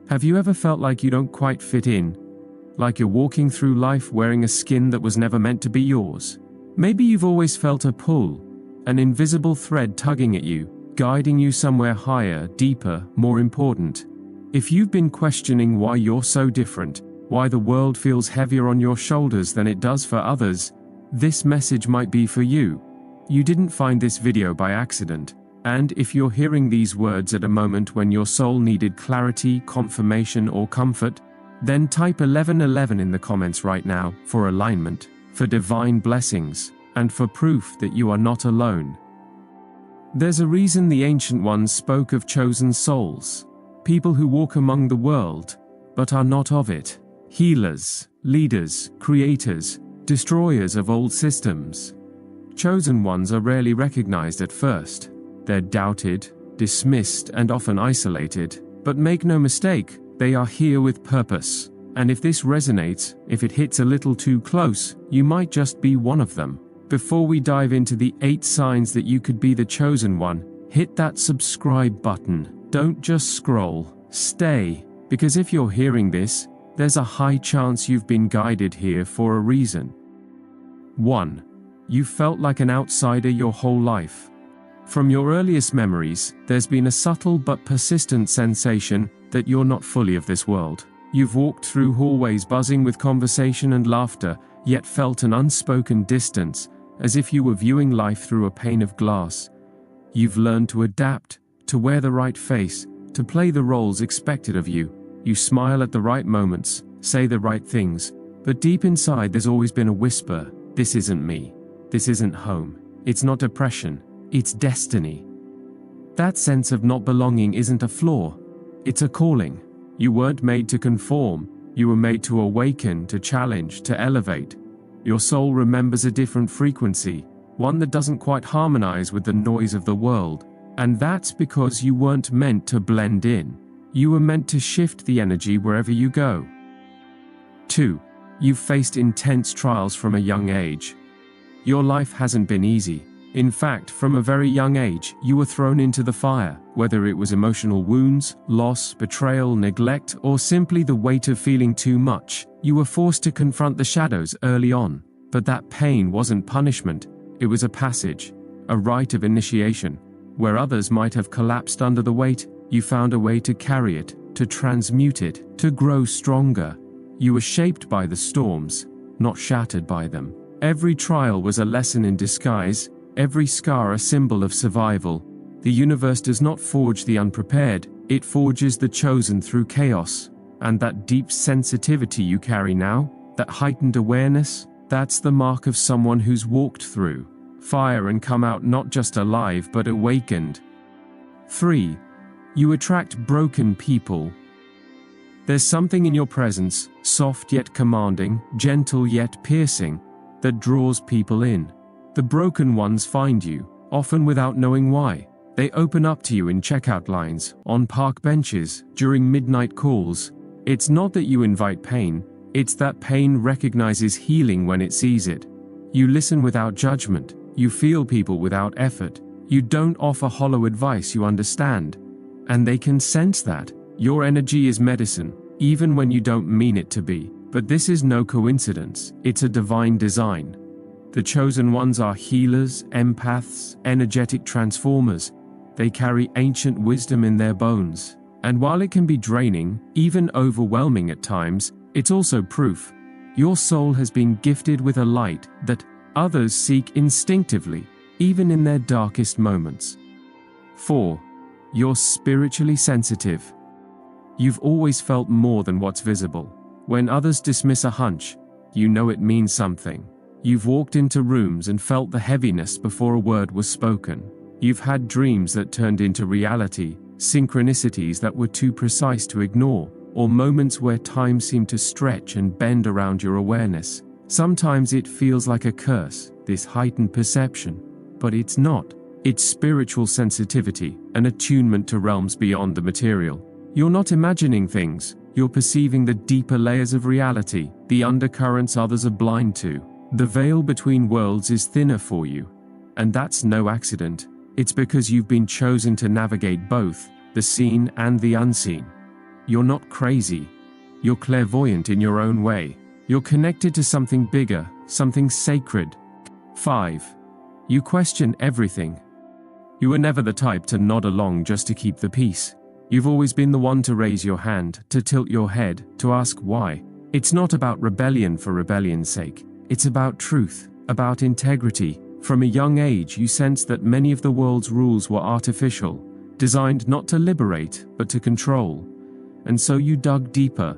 Have you ever felt like you don't quite fit in? Like you're walking through life wearing a skin that was never meant to be yours? Maybe you've always felt a pull, an invisible thread tugging at you, guiding you somewhere higher, deeper, more important. If you've been questioning why you're so different, why the world feels heavier on your shoulders than it does for others, this message might be for you. You didn't find this video by accident. And if you're hearing these words at a moment when your soul needed clarity, confirmation, or comfort, then type 1111 in the comments right now for alignment, for divine blessings, and for proof that you are not alone. There's a reason the ancient ones spoke of chosen souls, people who walk among the world, but are not of it. Healers, leaders, creators, destroyers of old systems. Chosen ones are rarely recognized at first. They're doubted, dismissed, and often isolated. But make no mistake, they are here with purpose. And if this resonates, if it hits a little too close, you might just be one of them. Before we dive into the 8 signs that you could be the chosen one, hit that subscribe button. Don't just scroll, stay. Because if you're hearing this, there's a high chance you've been guided here for a reason. 1. You felt like an outsider your whole life. From your earliest memories, there's been a subtle but persistent sensation that you're not fully of this world. You've walked through hallways buzzing with conversation and laughter, yet felt an unspoken distance, as if you were viewing life through a pane of glass. You've learned to adapt, to wear the right face, to play the roles expected of you. You smile at the right moments, say the right things, but deep inside there's always been a whisper, this isn't me. This isn't home. It's not depression. It's destiny. That sense of not belonging isn't a flaw. It's a calling. You weren't made to conform. You were made to awaken, to challenge, to elevate. Your soul remembers a different frequency, one that doesn't quite harmonize with the noise of the world. And that's because you weren't meant to blend in. You were meant to shift the energy wherever you go. 2. You've faced intense trials from a young age. Your life hasn't been easy. In fact, from a very young age, you were thrown into the fire, whether it was emotional wounds, loss, betrayal, neglect, or simply the weight of feeling too much. You were forced to confront the shadows early on. But that pain wasn't punishment, it was a passage, a rite of initiation. Where others might have collapsed under the weight, you found a way to carry it, to transmute it, to grow stronger. You were shaped by the storms, not shattered by them. Every trial was a lesson in disguise, every scar a symbol of survival. The universe does not forge the unprepared, it forges the chosen through chaos. And that deep sensitivity you carry now, that heightened awareness, that's the mark of someone who's walked through fire and come out not just alive but awakened. 3. You attract broken people. There's something in your presence, soft yet commanding, gentle yet piercing, that draws people in. The broken ones find you, often without knowing why. They open up to you in checkout lines, on park benches, during midnight calls. It's not that you invite pain, it's that pain recognizes healing when it sees it. You listen without judgment, you feel people without effort. You don't offer hollow advice, you understand. And they can sense that. Your energy is medicine, even when you don't mean it to be. But this is no coincidence, it's a divine design. The chosen ones are healers, empaths, energetic transformers. They carry ancient wisdom in their bones. And while it can be draining, even overwhelming at times, it's also proof. Your soul has been gifted with a light that others seek instinctively, even in their darkest moments. 4. You're spiritually sensitive. You've always felt more than what's visible. When others dismiss a hunch, you know it means something. You've walked into rooms and felt the heaviness before a word was spoken. You've had dreams that turned into reality, synchronicities that were too precise to ignore, or moments where time seemed to stretch and bend around your awareness. Sometimes it feels like a curse, this heightened perception, but it's not. It's spiritual sensitivity, an attunement to realms beyond the material. You're not imagining things, you're perceiving the deeper layers of reality, the undercurrents others are blind to. The veil between worlds is thinner for you. And that's no accident. It's because you've been chosen to navigate both, the seen and the unseen. You're not crazy. You're clairvoyant in your own way. You're connected to something bigger, something sacred. 5. You question everything. You were never the type to nod along just to keep the peace. You've always been the one to raise your hand, to tilt your head, to ask why. It's not about rebellion for rebellion's sake. It's about truth, about integrity. From a young age, you sensed that many of the world's rules were artificial, designed not to liberate, but to control. And so you dug deeper.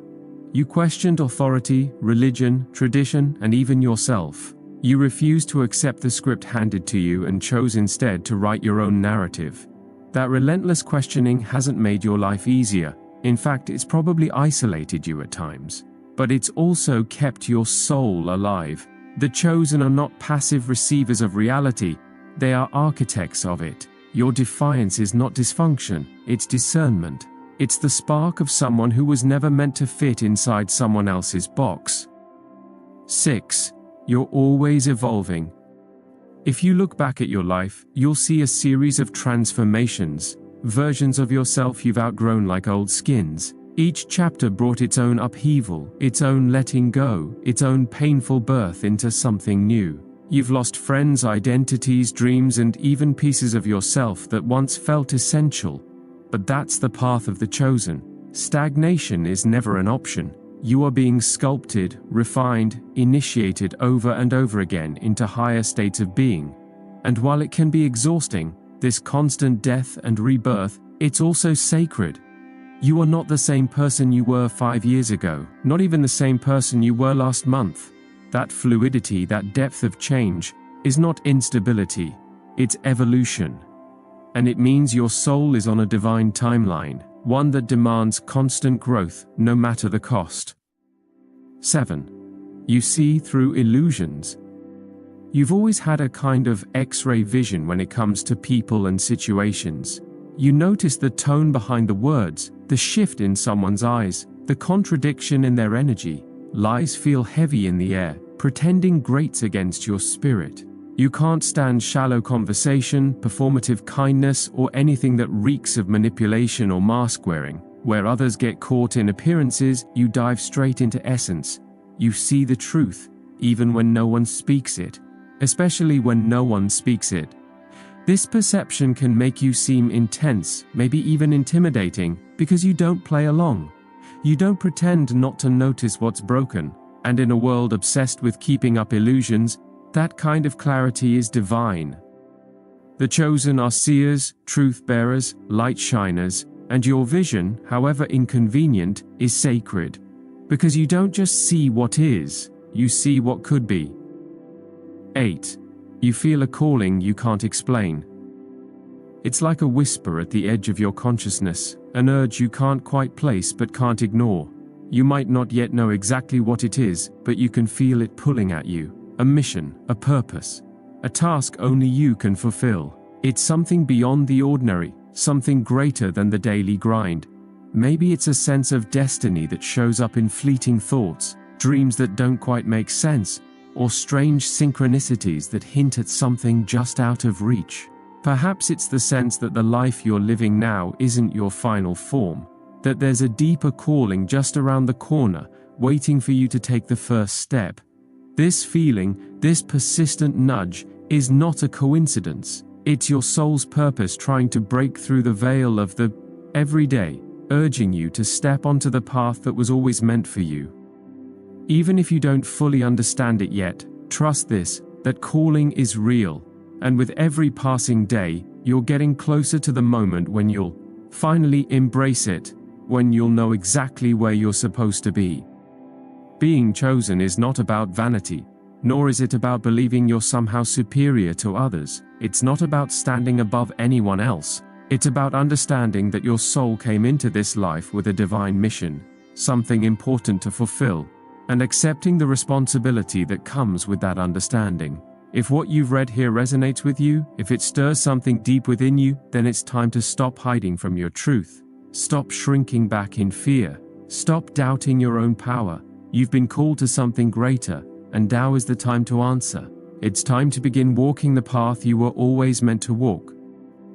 You questioned authority, religion, tradition, and even yourself. You refused to accept the script handed to you and chose instead to write your own narrative. That relentless questioning hasn't made your life easier. In fact, it's probably isolated you at times. But it's also kept your soul alive. The chosen are not passive receivers of reality, they are architects of it. Your defiance is not dysfunction, it's discernment. It's the spark of someone who was never meant to fit inside someone else's box. 6. You're always evolving. If you look back at your life, you'll see a series of transformations, versions of yourself you've outgrown like old skins. Each chapter brought its own upheaval, its own letting go, its own painful birth into something new. You've lost friends, identities, dreams, and even pieces of yourself that once felt essential. But that's the path of the chosen. Stagnation is never an option. You are being sculpted, refined, initiated over and over again into higher states of being. And while it can be exhausting, this constant death and rebirth, it's also sacred. You are not the same person you were 5 years ago, not even the same person you were last month. That fluidity, that depth of change, is not instability, it's evolution. And it means your soul is on a divine timeline, one that demands constant growth, no matter the cost. 7. You see through illusions. You've always had a kind of X-ray vision when it comes to people and situations. You notice the tone behind the words, the shift in someone's eyes, the contradiction in their energy. Lies feel heavy in the air, pretending grates against your spirit. You can't stand shallow conversation, performative kindness, or anything that reeks of manipulation or mask-wearing. Where others get caught in appearances, you dive straight into essence. You see the truth, even when no one speaks it. Especially when no one speaks it. This perception can make you seem intense, maybe even intimidating, because you don't play along. You don't pretend not to notice what's broken. And in a world obsessed with keeping up illusions, that kind of clarity is divine. The chosen are seers, truth-bearers, light-shiners, and your vision, however inconvenient, is sacred. Because you don't just see what is, you see what could be. 8. You feel a calling you can't explain. It's like a whisper at the edge of your consciousness, an urge you can't quite place but can't ignore. You might not yet know exactly what it is, but you can feel it pulling at you. A mission, a purpose, a task only you can fulfill. It's something beyond the ordinary, something greater than the daily grind. Maybe it's a sense of destiny that shows up in fleeting thoughts, dreams that don't quite make sense, or strange synchronicities that hint at something just out of reach. Perhaps it's the sense that the life you're living now isn't your final form, that there's a deeper calling just around the corner, waiting for you to take the first step. This feeling, this persistent nudge, is not a coincidence. It's your soul's purpose trying to break through the veil of the everyday, urging you to step onto the path that was always meant for you. Even if you don't fully understand it yet, trust this, that calling is real, and with every passing day, you're getting closer to the moment when you'll finally embrace it, when you'll know exactly where you're supposed to be. Being chosen is not about vanity, nor is it about believing you're somehow superior to others. It's not about standing above anyone else. It's about understanding that your soul came into this life with a divine mission, something important to fulfill, and accepting the responsibility that comes with that understanding. If what you've read here resonates with you, if it stirs something deep within you, then it's time to stop hiding from your truth. Stop shrinking back in fear. Stop doubting your own power. You've been called to something greater, and now is the time to answer. It's time to begin walking the path you were always meant to walk.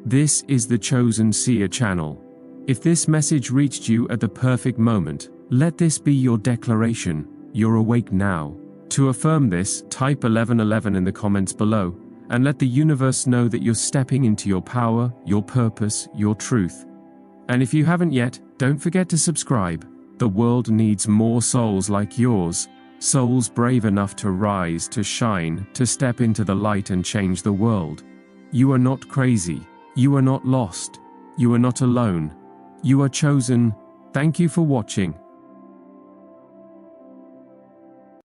This is the Chosen Seer channel. If this message reached you at the perfect moment, let this be your declaration: you're awake now. To affirm this, type 1111 in the comments below, and let the universe know that you're stepping into your power, your purpose, your truth. And if you haven't yet, don't forget to subscribe. The world needs more souls like yours, souls brave enough to rise, to shine, to step into the light and change the world. You are not crazy. You are not lost. You are not alone. You are chosen. Thank you for watching.